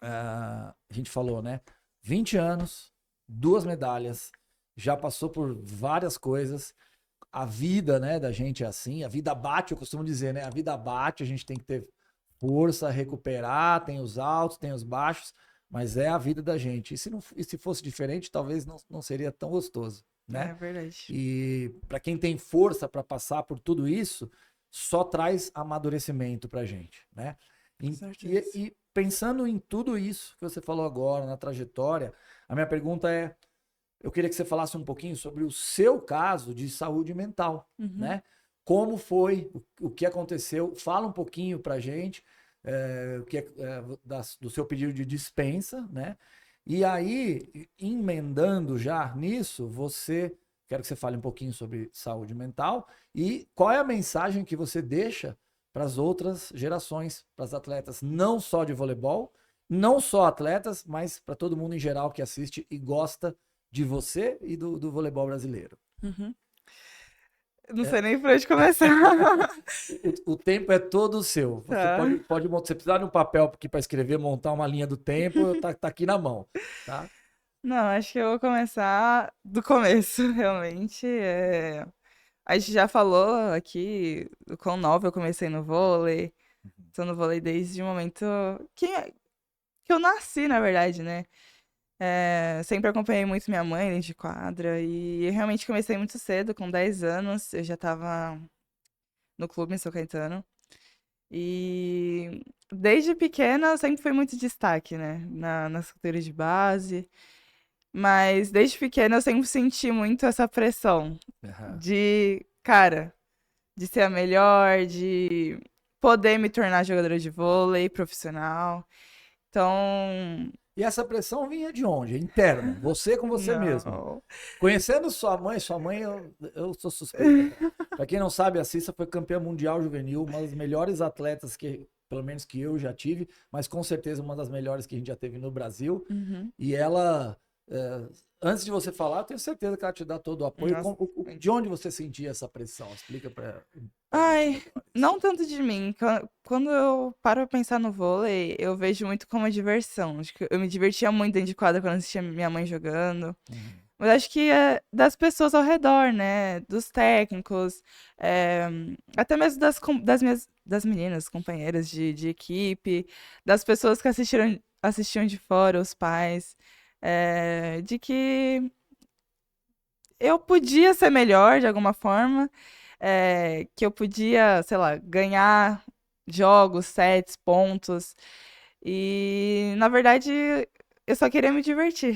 a gente falou, né? 20 anos, 2 medalhas, já passou por várias coisas. A vida, né, da gente é assim, a vida bate, eu costumo dizer, né? A vida bate, a gente tem que ter força, recuperar, tem os altos, tem os baixos, mas é a vida da gente. E se fosse diferente, talvez não seria tão gostoso, né? É verdade. E para quem tem força para passar por tudo isso, só traz amadurecimento para gente, né? Com certeza. E pensando em tudo isso que você falou agora, na trajetória, a minha pergunta é, eu queria que você falasse um pouquinho sobre o seu caso de saúde mental, Uhum. né? Como foi, o que aconteceu? Fala um pouquinho pra gente o que do seu pedido de dispensa, né? E aí, emendando já nisso, quero que você fale um pouquinho sobre saúde mental e qual é a mensagem que você deixa para as outras gerações, para as atletas, não só de voleibol, não só atletas, mas para todo mundo em geral que assiste e gosta de você e do voleibol brasileiro. Uhum. Não É, sei nem por onde começar. o tempo é todo seu. Você Tá. você precisar de um papel aqui para escrever, montar uma linha do tempo, tá aqui na mão, tá? Não, acho que eu vou começar do começo, realmente. A gente já falou aqui o quão nova eu comecei no vôlei. Tô no vôlei desde o momento que, que eu nasci, na verdade, né? Sempre acompanhei muito minha mãe dentro de quadra e eu realmente comecei muito cedo, com 10 anos. Eu já tava no clube em São Caetano. E desde pequena eu sempre fui muito destaque, né? Nas categorias de base. Mas desde pequena eu sempre senti muito essa pressão Aham. de, cara, de ser a melhor, de poder me tornar jogadora de vôlei profissional. Então, E essa pressão vinha de onde? Interna. Você com você mesma. não. Conhecendo sua mãe eu sou suspeita. Para quem não sabe, a Cissa foi campeã mundial juvenil, uma das melhores atletas que, pelo menos que eu já tive, mas com certeza uma das melhores que a gente já teve no Brasil. Uhum. E ela, é, antes de você falar, eu tenho certeza que ela te dá todo o apoio. Nossa. De onde você sentia essa pressão? Explica para gente Ai, melhor isso. não tanto de mim. Quando eu paro pra pensar no vôlei, eu vejo muito como diversão. Acho que eu me divertia muito dentro de quadra quando assistia minha mãe jogando. Uhum. Mas acho que é das pessoas ao redor, né? Dos técnicos, é, até mesmo das meninas, companheiras de equipe, das pessoas que assistiam de fora, os pais, de que eu podia ser melhor de alguma forma, que eu podia, sei lá, ganhar jogos, sets, pontos. E, na verdade, eu só queria me divertir.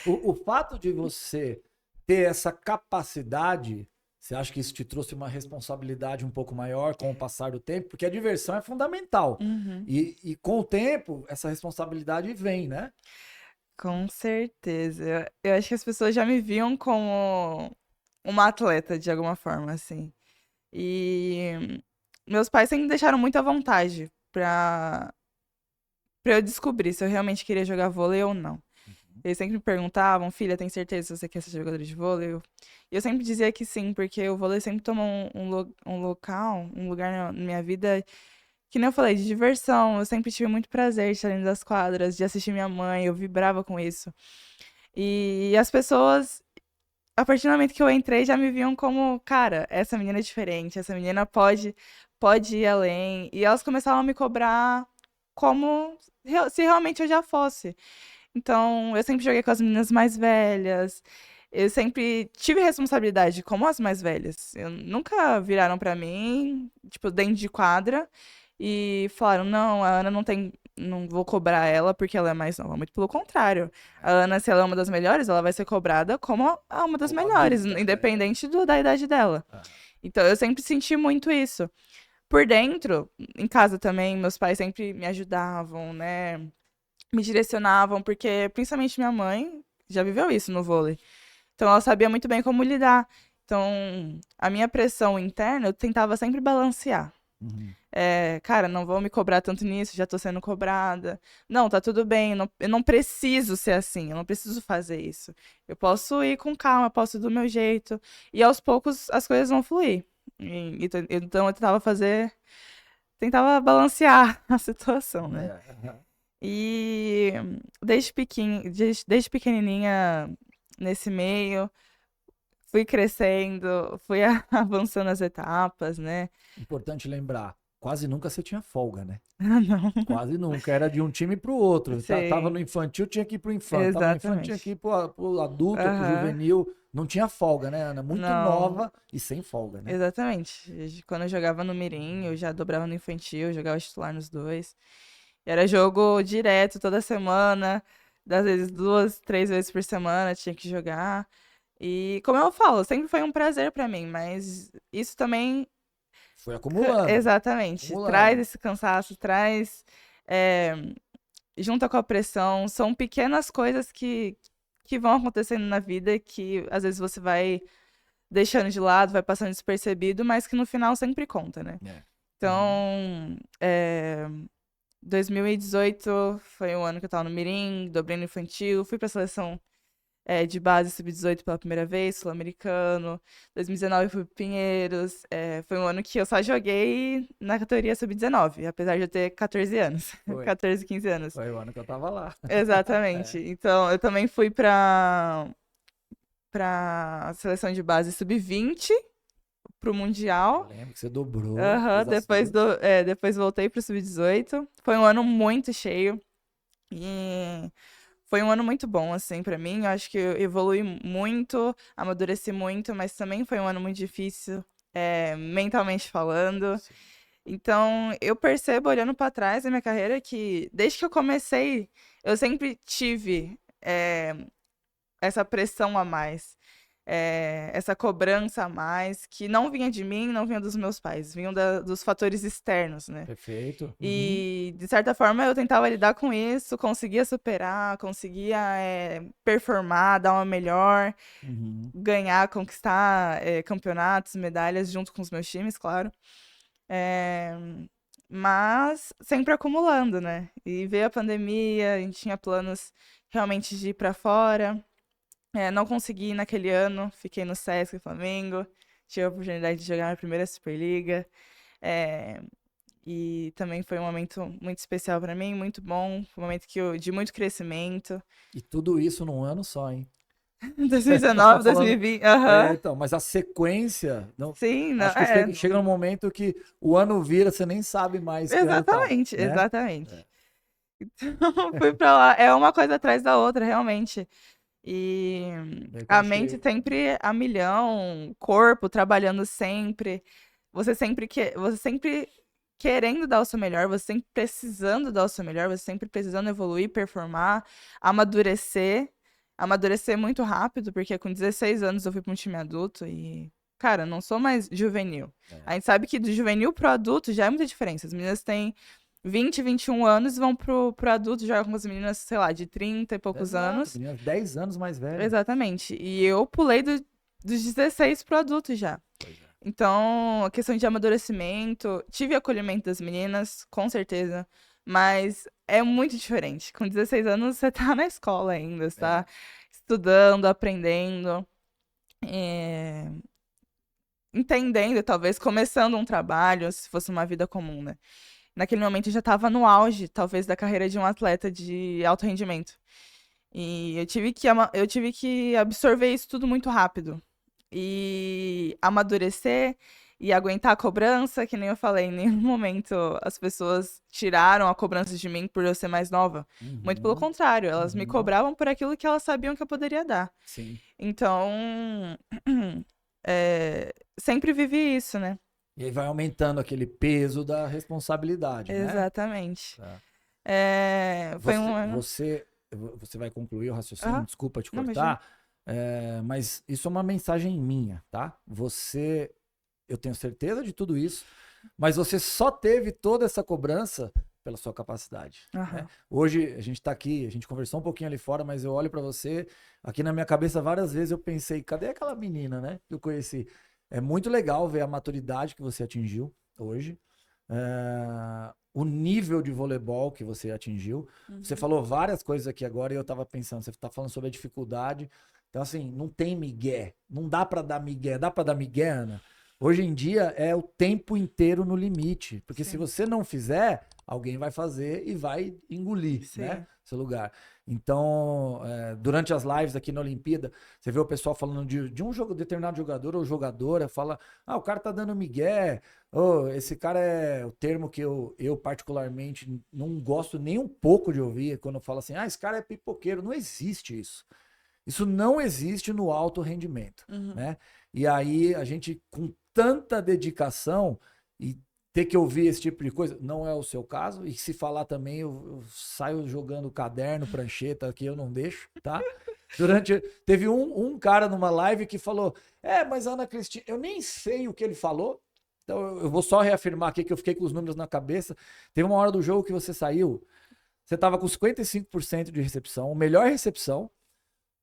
O fato de você ter essa capacidade, você acha que isso te trouxe uma responsabilidade um pouco maior com o passar do tempo? Porque a diversão é fundamental. Uhum. E com o tempo, essa responsabilidade vem, né? Com certeza. Eu acho que as pessoas já me viam como uma atleta, de alguma forma, assim. E meus pais sempre me deixaram muito à vontade pra eu descobrir se eu realmente queria jogar vôlei ou não. Eles sempre me perguntavam, filha, tem certeza se você quer ser jogadora de vôlei? E eu sempre dizia que sim, porque o vôlei sempre tomou um lugar na minha vida, que nem eu falei, de diversão. Eu sempre tive muito prazer de estar dentro das quadras, de assistir minha mãe, eu vibrava com isso. E as pessoas, a partir do momento que eu entrei, já me viam como, cara, essa menina é diferente, essa menina pode ir além. E elas começavam a me cobrar como se realmente eu já fosse. Então, eu sempre joguei com as meninas mais velhas. Eu sempre tive responsabilidade como as mais velhas. Eu nunca viraram pra mim, tipo, dentro de quadra e falaram: "Não, a Ana não tem, não vou cobrar ela porque ela é mais nova". Muito pelo contrário. A Ana, se ela é uma das melhores, ela vai ser cobrada como uma das Como melhores, adulta. independente da idade dela. Aham. Então, eu sempre senti muito isso. Por dentro, em casa também, meus pais sempre me ajudavam, né? Me direcionavam, porque principalmente minha mãe já viveu isso no vôlei. Então ela sabia muito bem como lidar. Então, a minha pressão interna, eu tentava sempre balancear. Uhum. Cara, não vou me cobrar tanto nisso, já tô sendo cobrada. Não, tá tudo bem, eu não preciso ser assim, eu não preciso fazer isso. Eu posso ir com calma, eu posso ir do meu jeito. E aos poucos as coisas vão fluir. Então eu tentava balancear a situação, né? É. E desde pequenininha nesse meio, fui crescendo, fui avançando as etapas, né? Importante lembrar, quase nunca você tinha folga, né? Ah, não, Quase nunca. Era de um time pro outro. Tava no sim, infantil, tinha que ir pro infanto. Tava no infanto, tinha que ir exatamente. pro adulto ou pro Aham, juvenil. Não tinha folga, né, Ana? Muito não, nova e sem folga, né? exatamente. Quando eu jogava no Mirim, eu já dobrava no infantil, jogava titular nos dois. E era jogo direto, toda semana, às vezes 2, 3 vezes por semana tinha que jogar. E como eu falo, sempre foi um prazer pra mim, mas isso também, Foi acumulando, exatamente, traz acumulando. esse cansaço, traz, é, junta com a pressão, são pequenas coisas que vão acontecendo na vida que às vezes você vai deixando de lado, vai passando despercebido, mas que no final sempre conta, né? É. Uhum. Então, 2018 foi o ano que eu tava no Mirim, dobrei no infantil, fui pra seleção de base sub-18 pela primeira vez, sul-americano. 2019 eu fui pro Pinheiros. Foi um ano que eu só joguei na categoria sub-19, apesar de eu ter 14 anos. Foi. 14, 15 anos. Foi o ano que eu tava lá. Exatamente. É. Então, eu também fui pra seleção de base sub-20, pro Eu Mundial. lembro que você dobrou, Aham, fez as suas. depois voltei pro sub-18. Foi um ano muito cheio. E foi um ano muito bom, assim, pra mim. Eu acho que eu evolui muito, amadureci muito, mas também foi um ano muito difícil, mentalmente falando. Sim. Então, eu percebo, olhando pra trás da minha carreira, que desde que eu comecei, eu sempre tive essa pressão a mais, essa cobrança a mais, que não vinha de mim, não vinha dos meus pais, vinham dos fatores externos, né? Perfeito. Uhum. E, de certa forma, eu tentava lidar com isso, conseguia superar, conseguia performar, dar uma melhor, Uhum. ganhar, conquistar campeonatos, medalhas junto com os meus times, claro. É, mas sempre acumulando, né? E veio a pandemia, a gente tinha planos realmente de ir pra fora. Não consegui ir naquele ano, fiquei no Sesc Flamengo, tive a oportunidade de jogar na primeira Superliga. É, e também foi um momento muito especial pra mim, muito bom, foi um momento de muito crescimento. E tudo isso num ano só, hein? Nós 2019, estamos falando. 2020, aham. Então, mas a sequência. Não, Sim, não, acho que chega num momento que o ano vira, você nem sabe mais que ano tá, exatamente, né? exatamente. Então, fui pra lá, é uma coisa atrás da outra, realmente. E Daí a quando mente chega. sempre a milhão, corpo trabalhando sempre, você sempre querendo dar o seu melhor, você sempre precisando dar o seu melhor, você sempre precisando evoluir, performar, amadurecer, amadurecer muito rápido, porque com 16 anos eu fui para um time adulto e, cara, não sou mais juvenil. A É. gente sabe que do juvenil pro adulto já é muita diferença. As meninas têm 20, 21 anos e vão pro adulto, jogam com as meninas, sei lá, de 30 e poucos Exato, anos. menina, 10 anos mais velha. Exatamente. E eu pulei dos 16 pro adulto já. Pois é. Então, a questão de amadurecimento, tive acolhimento das meninas, com certeza, mas é muito diferente. Com 16 anos, você tá na escola ainda, você tá É. estudando, aprendendo, é, entendendo, talvez começando um trabalho, se fosse uma vida comum, né? Naquele momento eu já estava no auge, talvez, da carreira de um atleta de alto rendimento. E eu tive que absorver isso tudo muito rápido. E amadurecer e aguentar a cobrança, que nem eu falei, em nenhum momento as pessoas tiraram a cobrança de mim por eu ser mais nova. Muito pelo Uhum, contrário, elas me uhum. cobravam por aquilo que elas sabiam que eu poderia dar. Sim. Então, sempre vivi isso, né? E aí vai aumentando aquele peso da responsabilidade, né? Exatamente. Tá. Foi um Você, ano. você, você vai concluir o raciocínio, Ah, desculpa te não, imagina. cortar, mas isso é uma mensagem minha, tá? Eu tenho certeza de tudo isso, mas você só teve toda essa cobrança pela sua capacidade, né? Aham. Hoje a gente tá aqui, a gente conversou um pouquinho ali fora, mas eu olho pra você, aqui na minha cabeça várias vezes eu pensei, cadê aquela menina, né, que eu conheci? É muito legal ver a maturidade que você atingiu hoje, o nível de voleibol que você atingiu. Você Uhum. falou várias coisas aqui agora e eu tava pensando, você tá falando sobre a dificuldade. Então, assim, não tem migué. Não dá pra dar migué. Dá pra dar migué, Ana? Hoje em dia é o tempo inteiro no limite. Porque se Sim. você não fizer, alguém vai fazer e vai engolir, Sim. né? Seu lugar. Então, durante as lives aqui na Olimpíada, você vê o pessoal falando de um determinado jogador ou jogadora, fala, o cara tá dando migué, esse cara é o termo que eu particularmente não gosto nem um pouco de ouvir, quando eu falo assim, esse cara é pipoqueiro. Não existe isso. Isso não existe no alto rendimento, né? E aí a gente, com tanta dedicação e ter que ouvir esse tipo de coisa, não é o seu caso, e se falar também, eu saio jogando caderno, prancheta, que eu não deixo, tá? Teve um cara numa live que falou, mas Ana Cristina, eu nem sei o que ele falou, então eu vou só reafirmar aqui que eu fiquei com os números na cabeça. Teve uma hora do jogo que você saiu, você tava com 55% de recepção, melhor recepção,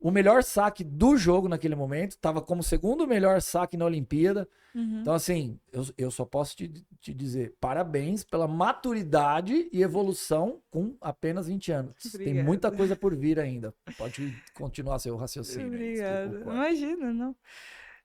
o melhor saque do jogo naquele momento, estava como segundo melhor saque na Olimpíada. Então, assim, eu só posso te dizer parabéns pela maturidade e evolução com apenas 20 anos. Obrigada. Tem muita coisa por vir ainda. Pode continuar seu raciocínio. Obrigada. Imagina, não.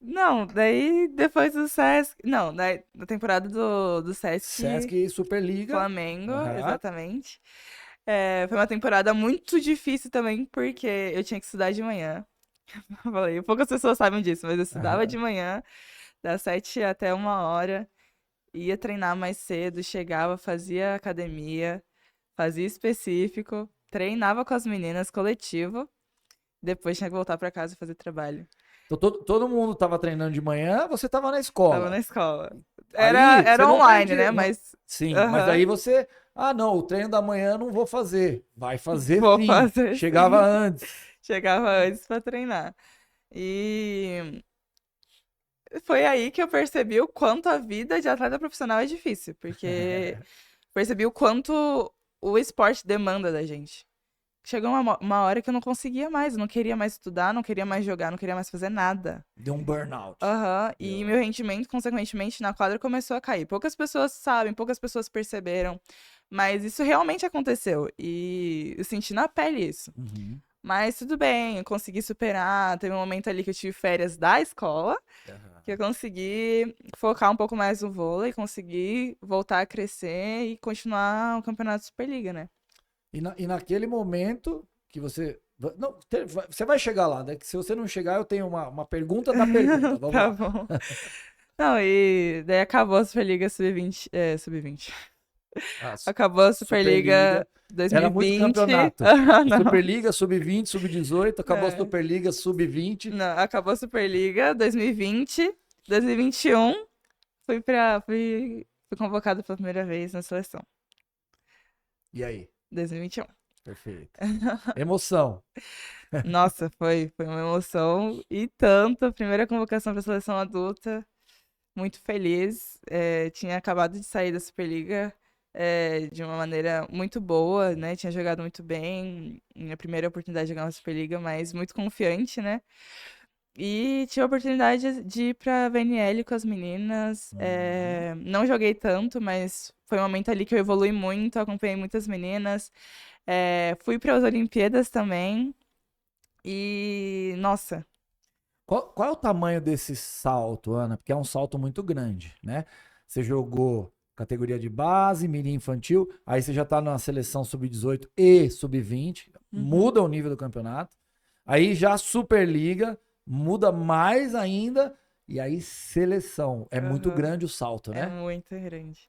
Não, daí depois do Sesc. Não, na temporada do Sesc Superliga. Flamengo, exatamente. Foi uma temporada muito difícil também, porque eu tinha que estudar de manhã. Falei, poucas pessoas sabem disso, mas eu estudava de manhã, das 7 até 1h, ia treinar mais cedo, chegava, fazia academia, fazia específico, treinava com as meninas, coletivo, depois tinha que voltar pra casa e fazer trabalho. Então, todo mundo tava treinando de manhã, você tava na escola. Tava na escola. Era online, né? Mas. Sim, mas aí você. Não, o treino da manhã não vou fazer. Vai fazer Vou sim. fazer Chegava sim. antes. Chegava antes pra treinar. E foi aí que eu percebi o quanto a vida de atleta profissional é difícil. Porque percebi o quanto o esporte demanda da gente. Chegou uma hora que eu não conseguia mais, eu não queria mais estudar, não queria mais jogar, não queria mais fazer nada. Deu um burnout. E meu rendimento, consequentemente, na quadra começou a cair. Poucas pessoas sabem, poucas pessoas perceberam, mas isso realmente aconteceu. E eu senti na pele isso. Mas tudo bem, eu consegui superar. Teve um momento ali que eu tive férias da escola, que eu consegui focar um pouco mais no vôlei, consegui voltar a crescer e continuar o campeonato Superliga, né? E naquele momento que você... Não, você vai chegar lá, né? Que se você não chegar, eu tenho uma pergunta da pergunta. Vamos Tá lá. bom. Não, e daí acabou a Superliga Sub-20. Sub-20. Acabou a Superliga 2020. Era muito campeonato. Superliga, Sub-20, Sub-18, acabou a Superliga Sub-20. Não, acabou a Superliga 2020, 2021, fui convocado pela primeira vez na seleção. E aí? 2021. Perfeito. Emoção. Nossa, foi uma emoção e tanto. A primeira convocação para a seleção adulta, muito feliz. Tinha acabado de sair da Superliga de uma maneira muito boa, né? Tinha jogado muito bem. Minha primeira oportunidade de jogar uma Superliga, mas muito confiante, né? E tive a oportunidade de ir pra VNL com as meninas. Não joguei tanto, mas foi um momento ali que eu evolui muito, acompanhei muitas meninas. Fui para as Olimpíadas também. E, nossa. Qual é o tamanho desse salto, Ana? Porque é um salto muito grande, né? Você jogou categoria de base, mirim infantil, aí você já tá na seleção sub-18 e sub-20, muda o nível do campeonato. Aí já Superliga, muda mais ainda, e aí seleção. É muito grande o salto, né? É muito grande.